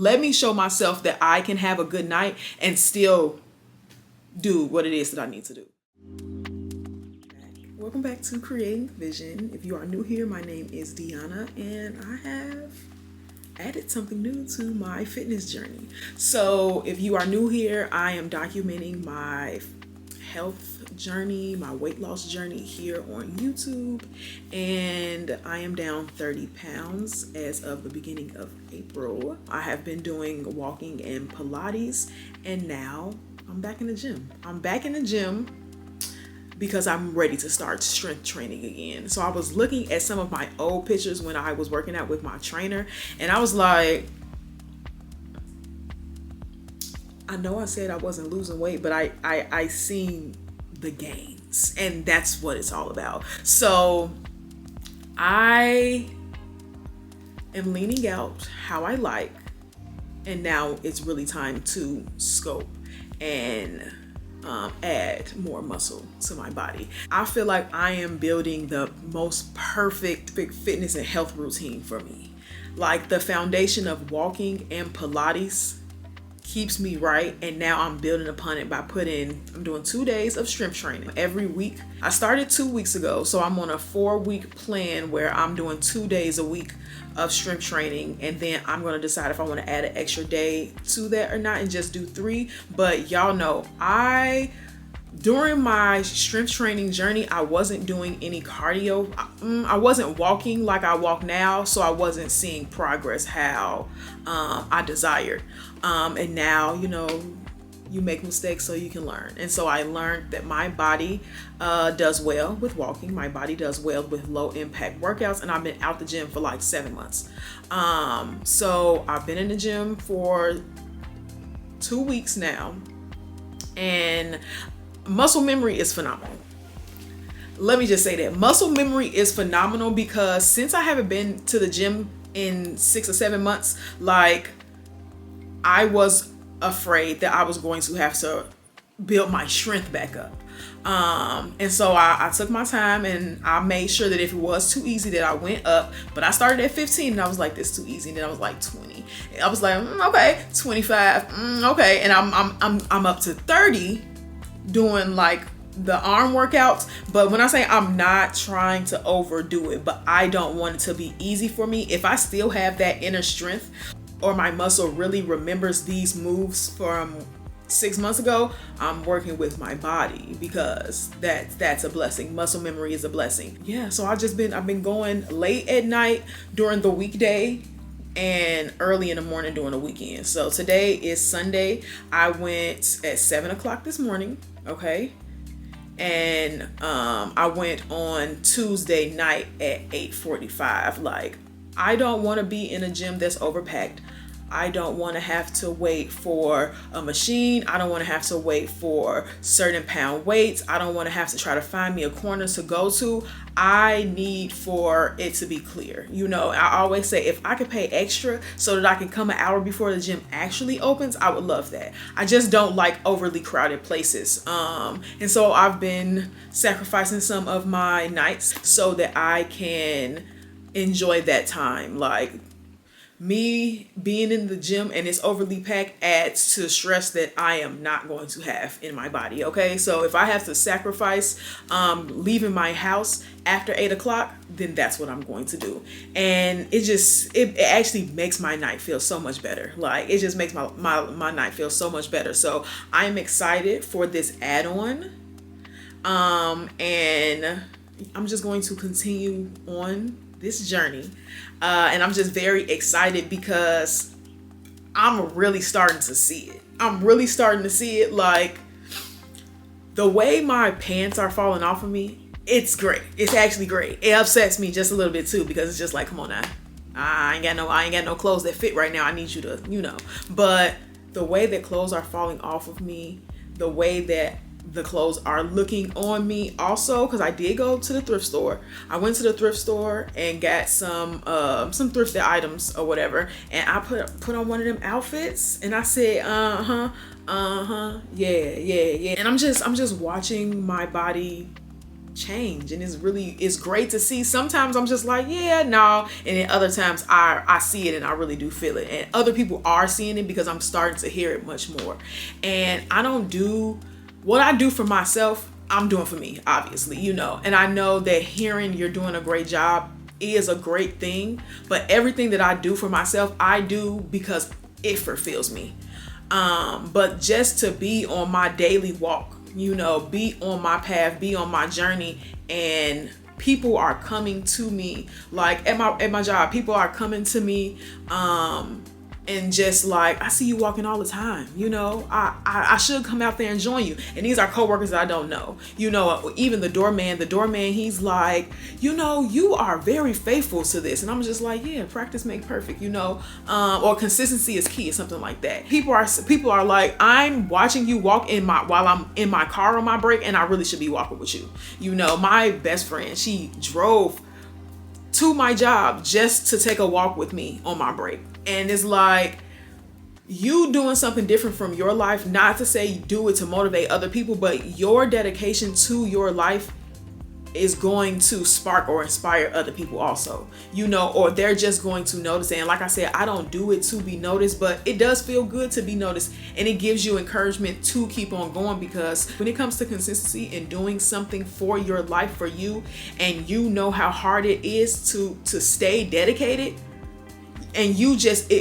Let me show myself that I can have a good night and still do what it is that I need to do. Welcome back to Creating Vision. If you are new here, my name is Deanna, and I have added something new to my fitness journey. So if you are new here, I am documenting my health journey, my weight loss journey here on YouTube, and I am down 30 pounds as of the beginning of April. I have been doing walking and Pilates, and now I'm back in the gym. I'm back in the gym because I'm ready to start strength training again. So I was looking at some of my old pictures when I was working out with my trainer, and I was like, I know I said I wasn't losing weight, but I seen the gains, and that's what it's all about. So I am leaning out how I like, and now it's really time to scope and add more muscle to my body. I feel like I am building the most perfect fitness and health routine for me. Like, the foundation of walking and Pilates keeps me right, and now I'm building upon it by I'm doing 2 days of strength training every week. I started 2 weeks ago, so I'm on a 4-week plan where I'm doing 2 days a week of strength training, and then I'm going to decide if I want to add an extra day to that or not and just do 3. But y'all know, during my strength training journey, I wasn't doing any cardio. I wasn't walking like I walk now, so I wasn't seeing progress how I desired. And now, you make mistakes so you can learn. And so I learned that my body does well with walking. My body does well with low impact workouts. And I've been out the gym for like 7 months. So I've been in the gym for 2 weeks now. And muscle memory is phenomenal. Let me just say that. Muscle memory is phenomenal because since I haven't been to the gym in 6 or 7 months, like, I was afraid that I was going to have to build my strength back up. And so I took my time, and I made sure that if it was too easy that I went up. But I started at 15 and I was like, this is too easy. And then I was like 20. And I was like, okay, 25. Okay. And I'm up to 30 doing like the arm workouts. But when I say I'm not trying to overdo it, but I don't want it to be easy for me. If I still have that inner strength, or my muscle really remembers these moves from 6 months ago, I'm working with my body, because that's a blessing. Muscle memory is a blessing. Yeah, so I've been going late at night during the weekday and early in the morning during the weekend. So today is Sunday. I went at 7 o'clock this morning, okay? And I went on Tuesday night at 8:45. Like, I don't want to be in a gym that's overpacked. I don't want to have to wait for a machine. I don't want to have to wait for certain pound weights. I don't want to have to try to find me a corner to go to. I need for it to be clear. I always say, if I could pay extra so that I can come an hour before the gym actually opens, I would love that. I just don't like overly crowded places. And so I've been sacrificing some of my nights so that I can enjoy that time. Like, me being in the gym and it's overly packed adds to stress that I am not going to have in my body. Okay, so if I have to sacrifice leaving my house after 8 o'clock, then that's what I'm going to do. And it actually makes my night feel so much better. Like, it just makes my night feel so much better. So I'm excited for this add-on. And I'm just going to continue on this journey. And I'm just very excited because I'm really starting to see it. Like, the way my pants are falling off of me, it's great. It's actually great. It upsets me just a little bit too, because it's just like, come on now. I ain't got no clothes that fit right now. I need you to, But the way that clothes are falling off of me, the way that the clothes are looking on me also, because I did go to the thrift store. I went to the thrift store and got some thrifted items or whatever, and I put on one of them outfits, and I said, yeah. And I'm just watching my body change, and it's great to see. Sometimes I'm just like, yeah, no, and then other times I see it and I really do feel it, and other people are seeing it because I'm starting to hear it much more. And I don't do what I do for myself, I'm doing for me, obviously, and I know that hearing you're doing a great job is a great thing, but everything that I do for myself, I do because it fulfills me. But just to be on my daily walk, be on my path, be on my journey, and people are coming to me, like at my job, people are coming to me, and just like, I see you walking all the time, I should come out there and join you. And these are coworkers that I don't know, even the doorman, he's like, you are very faithful to this. And I'm just like, yeah, practice make perfect, or consistency is key, or something like that. People are like, I'm watching you walk while I'm in my car on my break, and I really should be walking with you. My best friend, she drove to my job just to take a walk with me on my break. And it's like, you doing something different from your life, not to say do it to motivate other people, but your dedication to your life is going to spark or inspire other people also, or they're just going to notice it. And like I said, I don't do it to be noticed, but it does feel good to be noticed, and it gives you encouragement to keep on going, because when it comes to consistency and doing something for your life, for you, and how hard it is to stay dedicated, and you just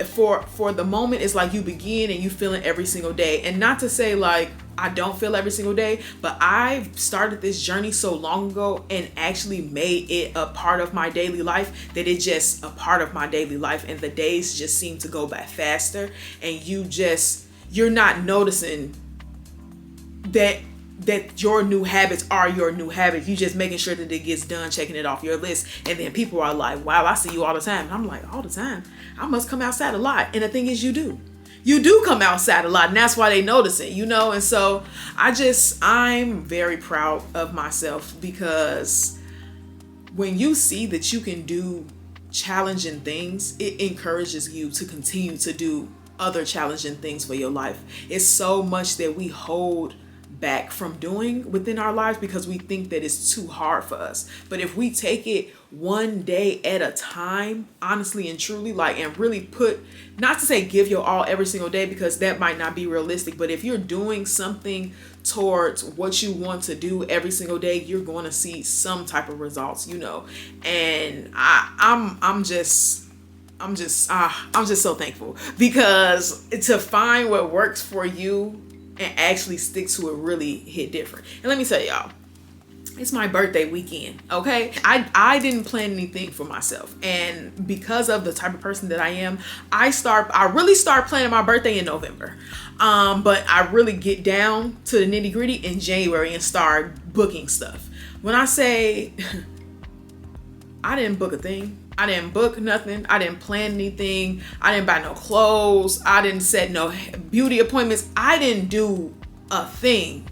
for the moment, it's like you begin and you feel it every single day. And not to say like I don't feel every single day, but I've started this journey so long ago and actually made it a part of my daily life that it's just a part of my daily life, and the days just seem to go by faster, and you're not noticing that your new habits are your new habits. You just making sure that it gets done, checking it off your list. And then people are like, wow, I see you all the time. And I'm like, all the time? I must come outside a lot. And the thing is, you do come outside a lot, and that's why they notice it, And so I'm very proud of myself, because when you see that you can do challenging things, it encourages you to continue to do other challenging things for your life. It's so much that we hold back from doing within our lives because we think that it's too hard for us. But if we take it one day at a time, honestly and truly, and really not to say give your all every single day, because that might not be realistic, but if you're doing something towards what you want to do every single day, you're going to see some type of results, And I'm just so thankful, because to find what works for you and actually stick to it really hit different. And let me tell y'all, it's my birthday weekend, okay? I didn't plan anything for myself. And because of the type of person that I am, I really start planning my birthday in November. But I really get down to the nitty gritty in January and start booking stuff. When I say I didn't book a thing, I didn't book nothing. I didn't plan anything. I didn't buy no clothes. I didn't set no beauty appointments. I didn't do a thing.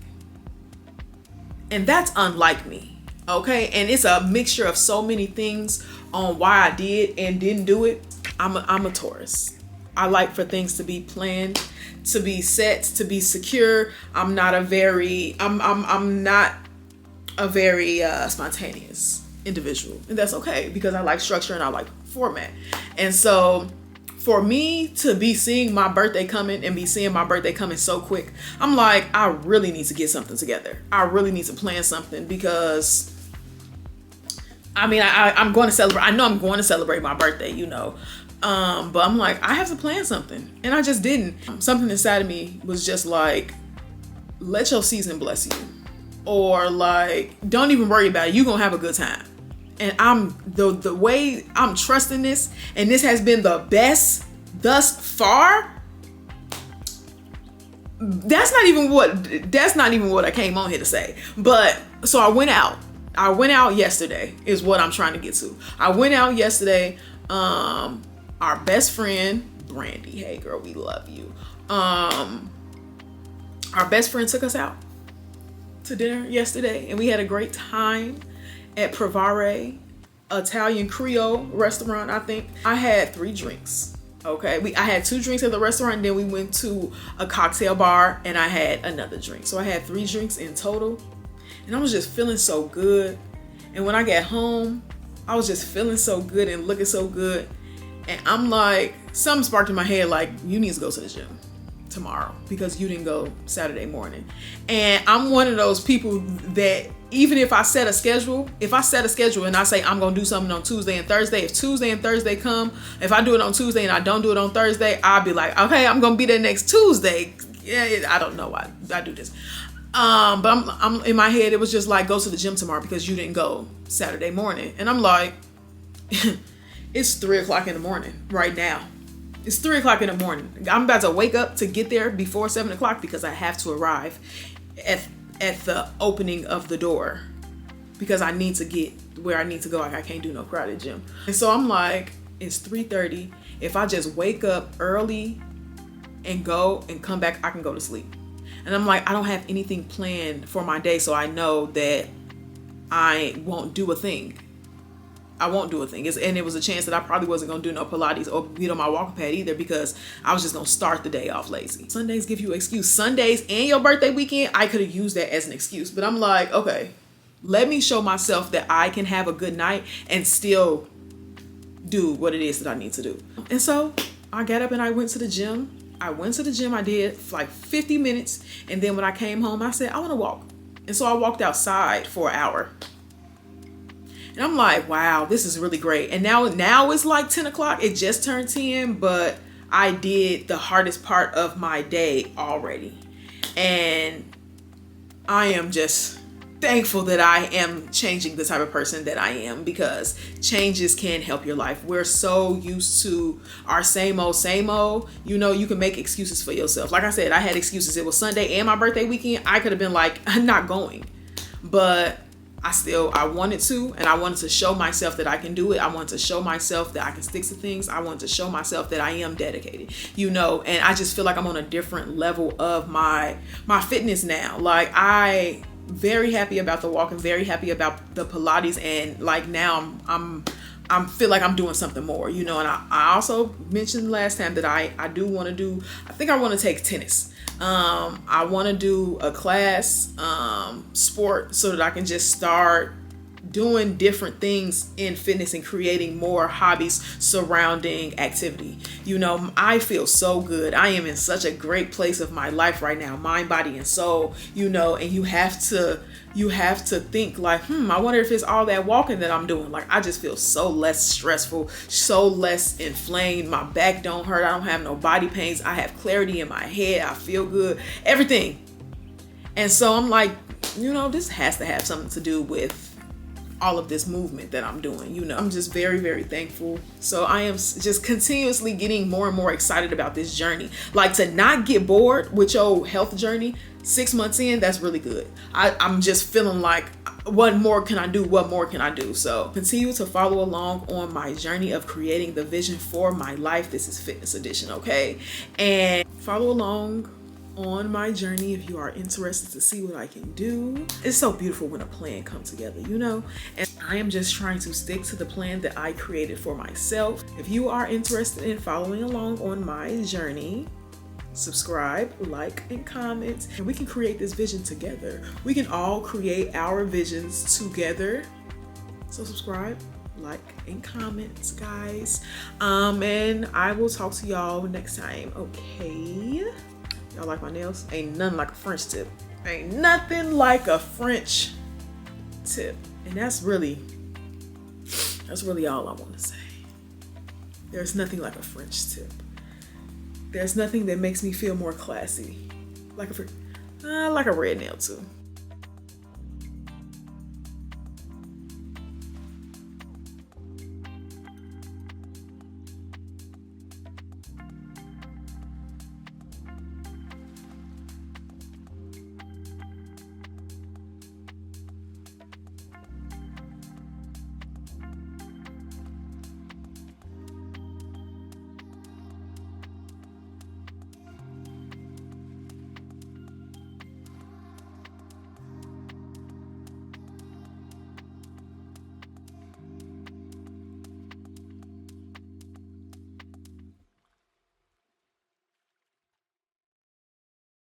And that's unlike me, okay? And it's a mixture of so many things on why I did and didn't do it. I'm a Taurus. I like for things to be planned, to be set, to be secure. I'm not a very spontaneous individual, and that's okay, because I like structure and I like format. And so for me to be seeing my birthday coming so quick, I'm like, I really need to get something together. I really need to plan something, because I'm going to celebrate. I know I'm going to celebrate my birthday, but I'm like, I have to plan something, and I just didn't. Something inside of me was just like, let your season bless you, or like, don't even worry about it. You're gonna have a good time. And I'm the way I'm trusting this, and this has been the best thus far. That's not even what I came on here to say. But so I went out yesterday is what I'm trying to get to. I went out yesterday. Our best friend Brandy, hey girl, we love you. Our best friend took us out to dinner yesterday, and we had a great time at Provare Italian Creole restaurant. I think I had 3 drinks. Okay, I had 2 drinks at the restaurant, and then we went to a cocktail bar and I had another drink. So I had 3 drinks in total. And I was just feeling so good. And when I got home, I was just feeling so good and looking so good. And I'm like, something sparked in my head, like, you need to go to the gym tomorrow because you didn't go Saturday morning. And I'm one of those people that even if I set a schedule, and I say I'm going to do something on Tuesday and Thursday, if Tuesday and Thursday come, if I do it on Tuesday and I don't do it on Thursday, I'll be like, okay, I'm going to be there next Tuesday. Yeah, I don't know why I do this. But I'm in my head, it was just like, go to the gym tomorrow because you didn't go Saturday morning. And I'm like, it's 3:00 in the morning right now. It's 3:00 in the morning. I'm about to wake up to get there before 7:00 because I have to arrive at the opening of the door because I need to get where I need to go. Like, I can't do no crowded gym. And so I'm like, it's 3:30. If I just wake up early and go and come back, I can go to sleep. And I'm like, I don't have anything planned for my day, so I know that I won't do a thing. And it was a chance that I probably wasn't going to do no Pilates or get on my walking pad either because I was just going to start the day off lazy. Sundays give you an excuse. Sundays and your birthday weekend, I could have used that as an excuse. But I'm like, okay, let me show myself that I can have a good night and still do what it is that I need to do. And so I got up and I went to the gym. I did like 50 minutes. And then when I came home, I said, I want to walk. And so I walked outside for an hour. And I'm like, wow, this is really great. And now it's like 10:00. It just turned 10, but I did the hardest part of my day already. And I am just thankful that I am changing the type of person that I am because changes can help your life. We're so used to our same old. You know, you can make excuses for yourself. Like I said, I had excuses. It was Sunday and my birthday weekend. I could have been like, I'm not going. But I wanted to, and I wanted to show myself that I can do it. I wanted to show myself that I can stick to things. I wanted to show myself that I am dedicated, you know, and I just feel like I'm on a different level of my fitness now. Like, I very happy about the walk and very happy about the Pilates. And like now I'm feel like I'm doing something more, you know. And I also mentioned last time that I do want to I think I want to take tennis. I want to do a class, sport, so that I can just start doing different things in fitness and creating more hobbies surrounding activity. You know, I feel so good. I am in such a great place of my life right now, mind, body, and soul, you know, and you have to think like, I wonder if it's all that walking that I'm doing. Like, I just feel so less stressful, so less inflamed. My back don't hurt. I don't have no body pains. I have clarity in my head. I feel good, everything. And so I'm like, you know, this has to have something to do with all of this movement that I'm doing. You know, I'm just very, very thankful. So I am just continuously getting more and more excited about this journey. Like, to not get bored with your health journey 6 months in, that's really good. I'm just feeling like, what more can I do? So continue to follow along on my journey of creating the vision for my life. This is Fitness Edition, okay? And follow along on my journey if you are interested to see what I can do. It's so beautiful when a plan comes together, you know, and I am just trying to stick to the plan that I created for myself. If you are interested in following along on my journey, subscribe, like, and comment, and we can create this vision together. We can all create our visions together. So subscribe, like, and comment, guys, and I will talk to y'all next time. Okay, y'all like my nails? Ain't nothing like a French tip. Ain't nothing like a French tip. And that's really all I want to say. There's nothing like a French tip. There's nothing that makes me feel more classy like a red nail too.